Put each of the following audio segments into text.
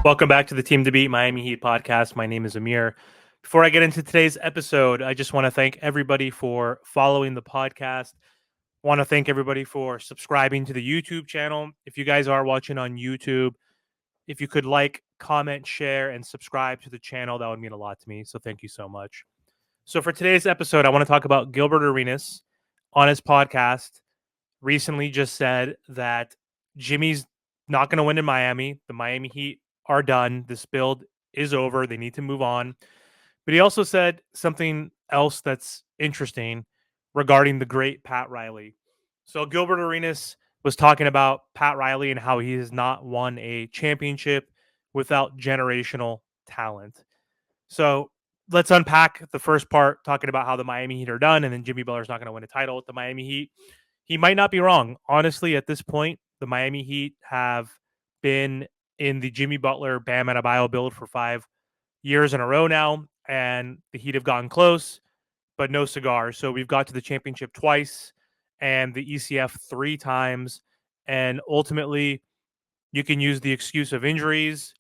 Welcome back to the Team to Beat Miami Heat podcast. My name is Amir. Before I get into today's episode, I just want to thank everybody for following the podcast. I want to thank everybody for subscribing to the YouTube channel. If you guys are watching on YouTube, if you could like, comment, share, and subscribe to the channel, that would mean a lot to me. So thank you so much. So for today's episode, I want to talk about Gilbert Arenas on his podcast. Recently just said that Jimmy's not going to win in Miami. The Miami Heat are done. This build is over. They need to move on. But he also said something else that's interesting regarding the great Pat Riley. So Gilbert Arenas was talking about Pat Riley and how he has not won a championship without generational talent. So let's unpack the first part, talking about how the Miami Heat are done, and then Jimmy Butler's not going to win a title with the Miami Heat. He might not be wrong. Honestly, at this point, the Miami Heat have been in the Jimmy Butler, Bam Adebayo build for 5 years in a row now, and the Heat have gotten close, but no cigar. So we've got to the championship twice and the ECF 3 times, and ultimately you can use the excuse of injuries,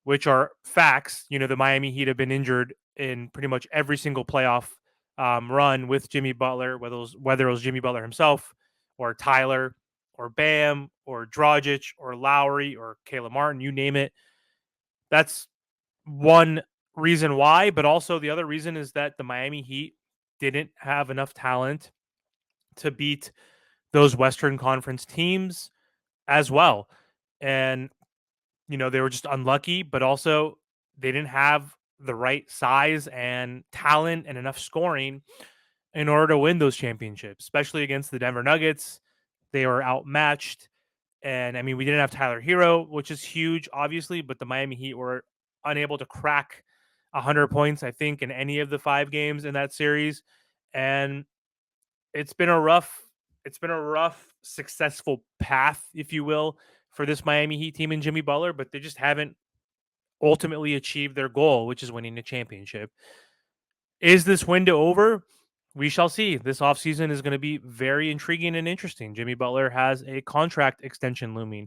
which are facts. You know, the Miami Heat have been injured in pretty much every single playoff run with Jimmy Butler, whether it was Jimmy Butler himself or Tyler or Bam or Dragic or Lowry or Caleb Martin, you name it. That's one reason why, but also the other reason is that the Miami Heat didn't have enough talent to beat those Western Conference teams as well. And, you know, they were just unlucky, but also they didn't have the right size and talent and enough scoring in order to win those championships, especially against the Denver Nuggets. They were outmatched. And I mean, we didn't have Tyler Hero, which is huge, obviously, but the Miami Heat were unable to crack 100 points, I think, in any of the 5 games in that series. And it's been a rough, successful path, if you will, for this Miami Heat team and Jimmy Butler, but they just haven't ultimately achieved their goal, which is winning a championship. Is this window over? We shall see. This offseason is going to be very intriguing and interesting. Jimmy Butler has a contract extension looming.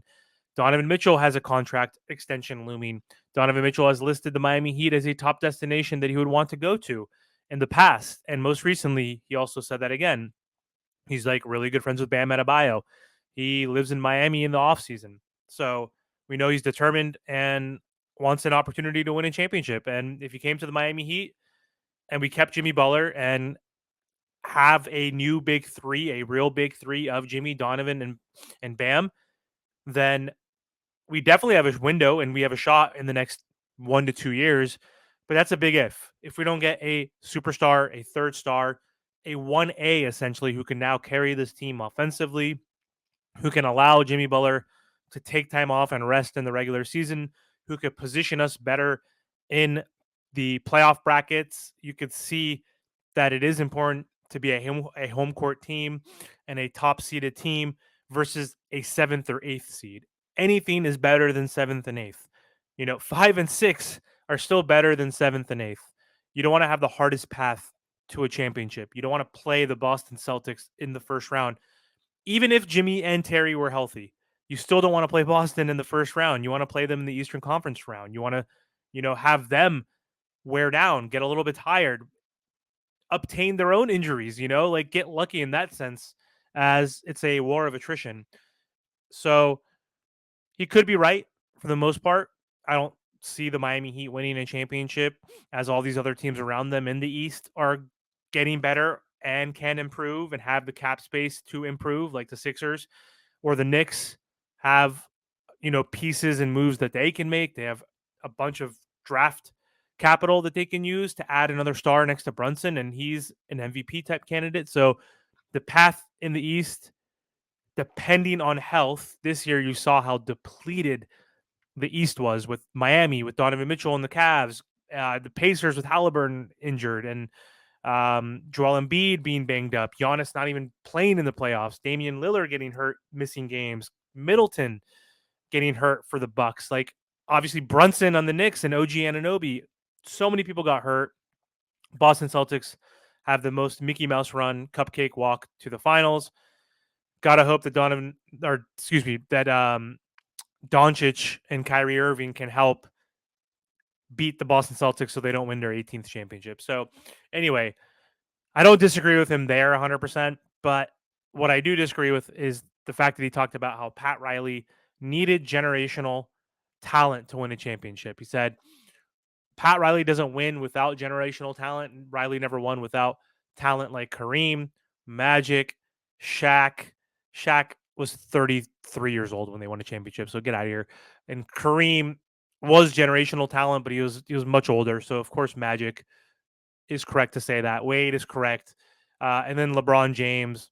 Donovan Mitchell has a contract extension looming. Donovan Mitchell has listed the Miami Heat as a top destination that he would want to go to in the past. And most recently, he also said that again. He's like really good friends with Bam Adebayo. He lives in Miami in the offseason. So we know he's determined and wants an opportunity to win a championship. And if he came to the Miami Heat and we kept Jimmy Butler and have a new big 3, a real big 3 of Jimmy, Donovan, and Bam, then we definitely have a window and we have a shot in the next 1 to 2 years. But that's a big if. If we don't get a superstar, a third star, a 1A essentially, who can now carry this team offensively, who can allow Jimmy Butler to take time off and rest in the regular season, who could position us better in the playoff brackets, you could see that it is important to be a home court team and a top seeded team versus a 7th or 8th seed. Anything is better than 7th and 8th. You know, 5 and 6 are still better than 7th and 8th. You don't want to have the hardest path to a championship. You don't want to play the Boston Celtics in the first round. Even if Jimmy and Terry were healthy, you still don't want to play Boston in the first round. You want to play them in the Eastern Conference round. You want to, have them wear down, get a little bit tired, obtain their own injuries, like get lucky in that sense, as it's a war of attrition. So he could be right for the most part. I don't see the Miami Heat winning a championship, as all these other teams around them in the East are getting better and can improve and have the cap space to improve, like the Sixers or the Knicks have, pieces and moves that they can make. They have a bunch of draft capital that they can use to add another star next to Brunson, and he's an MVP type candidate. So the path in the East, depending on health, this year you saw how depleted the East was with Miami, with Donovan Mitchell and the Cavs, the Pacers with Halliburton injured, and Joel Embiid being banged up, Giannis not even playing in the playoffs, Damian Lillard getting hurt, missing games, Middleton getting hurt for the Bucks. Like, obviously Brunson on the Knicks and OG Anunoby. So many people got hurt. Boston Celtics have the most Mickey Mouse run, cupcake walk to the finals. Gotta hope that Doncic and Kyrie Irving can help beat the Boston Celtics so they don't win their 18th championship. So, anyway, I don't disagree with him there 100%, but what I do disagree with is the fact that he talked about how Pat Riley needed generational talent to win a championship. He said Pat Riley doesn't win without generational talent. And Riley never won without talent like Kareem, Magic, Shaq. Shaq was 33 years old when they won a championship, so get out of here. And Kareem was generational talent, but he was much older. So of course Magic is correct to say that. Wade is correct. And then LeBron James,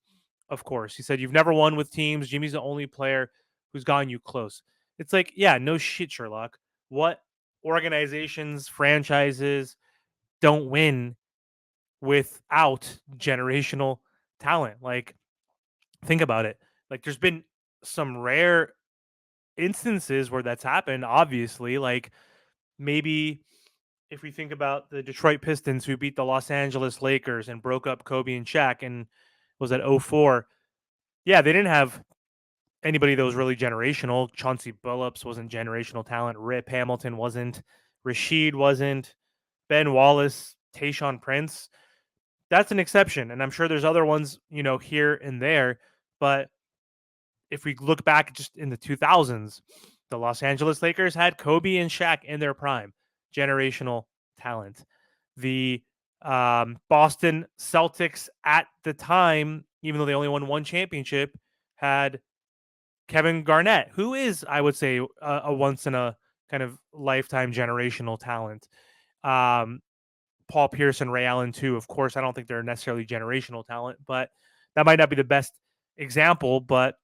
of course. He said, "You've never won with teams. Jimmy's the only player who's gotten you close." It's like, yeah, no shit, Sherlock. What organizations, franchises don't win without generational talent? Like, think about it. Like, there's been some rare instances where that's happened, obviously. Like, maybe if we think about the Detroit Pistons who beat the Los Angeles Lakers and broke up Kobe and Shaq and was at '04. Yeah, they didn't have anybody that was really generational. Chauncey Billups wasn't generational talent. Rip Hamilton wasn't. Rasheed wasn't. Ben Wallace, Tayshaun Prince. That's an exception. And I'm sure there's other ones, here and there. But if we look back just in the 2000s, the Los Angeles Lakers had Kobe and Shaq in their prime, generational talent. The Boston Celtics at the time, even though they only won one championship, had Kevin Garnett, who is, I would say, a once in a kind of lifetime generational talent. Paul Pierce and Ray Allen, too. Of course, I don't think they're necessarily generational talent, but that might not be the best example. But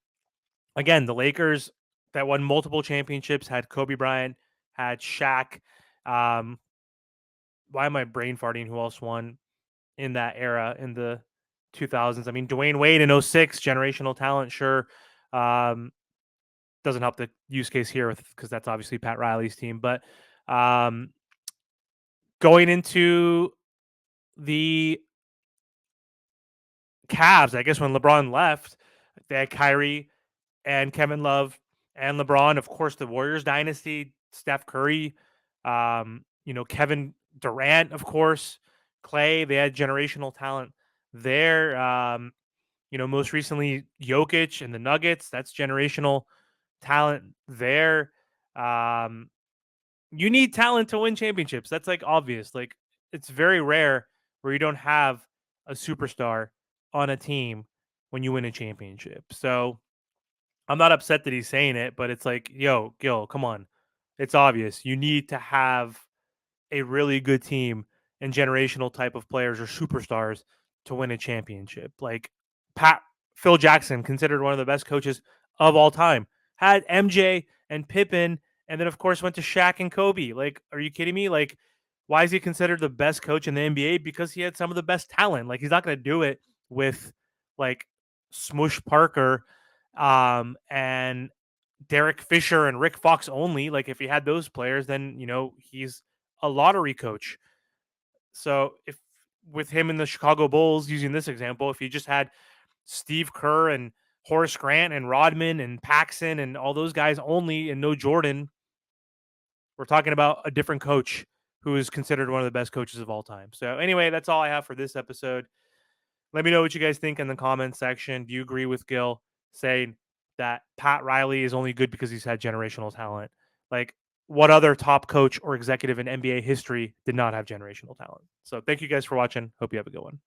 again, the Lakers that won multiple championships had Kobe Bryant, had Shaq. Why am I brain farting? Who else won in that era in the 2000s? I mean, Dwayne Wade in '06, generational talent, sure. Doesn't help the use case here because that's obviously Pat Riley's team. But going into the Cavs, I guess when LeBron left, they had Kyrie and Kevin Love and LeBron. Of course, the Warriors dynasty, Steph Curry, Kevin Durant, of course, Clay. They had generational talent there. Most recently, Jokic and the Nuggets. That's generational talent there. You need talent to win championships. That's like obvious. Like it's very rare where you don't have a superstar on a team when you win a championship. So I'm not upset that he's saying it, but it's like, yo, Gil, come on. It's obvious. You need to have a really good team and generational type of players or superstars to win a championship. Like Phil Jackson, considered one of the best coaches of all time, had MJ and Pippen, and then of course went to Shaq and Kobe. Like, are you kidding me? Like, why is he considered the best coach in the NBA? Because he had some of the best talent. Like, he's not going to do it with like Smush Parker and Derek Fisher and Rick Fox only. Like, if he had those players, then he's a lottery coach. So if with him in the Chicago Bulls, using this example, if he just had Steve Kerr and Horace Grant and Rodman and Paxson and all those guys only and no Jordan, we're talking about a different coach who is considered one of the best coaches of all time. So anyway, that's all I have for this episode. Let me know what you guys think in the comments section. Do you agree with Gil saying that Pat Riley is only good because he's had generational talent? Like, what other top coach or executive in NBA history did not have generational talent? So thank you guys for watching. Hope you have a good one.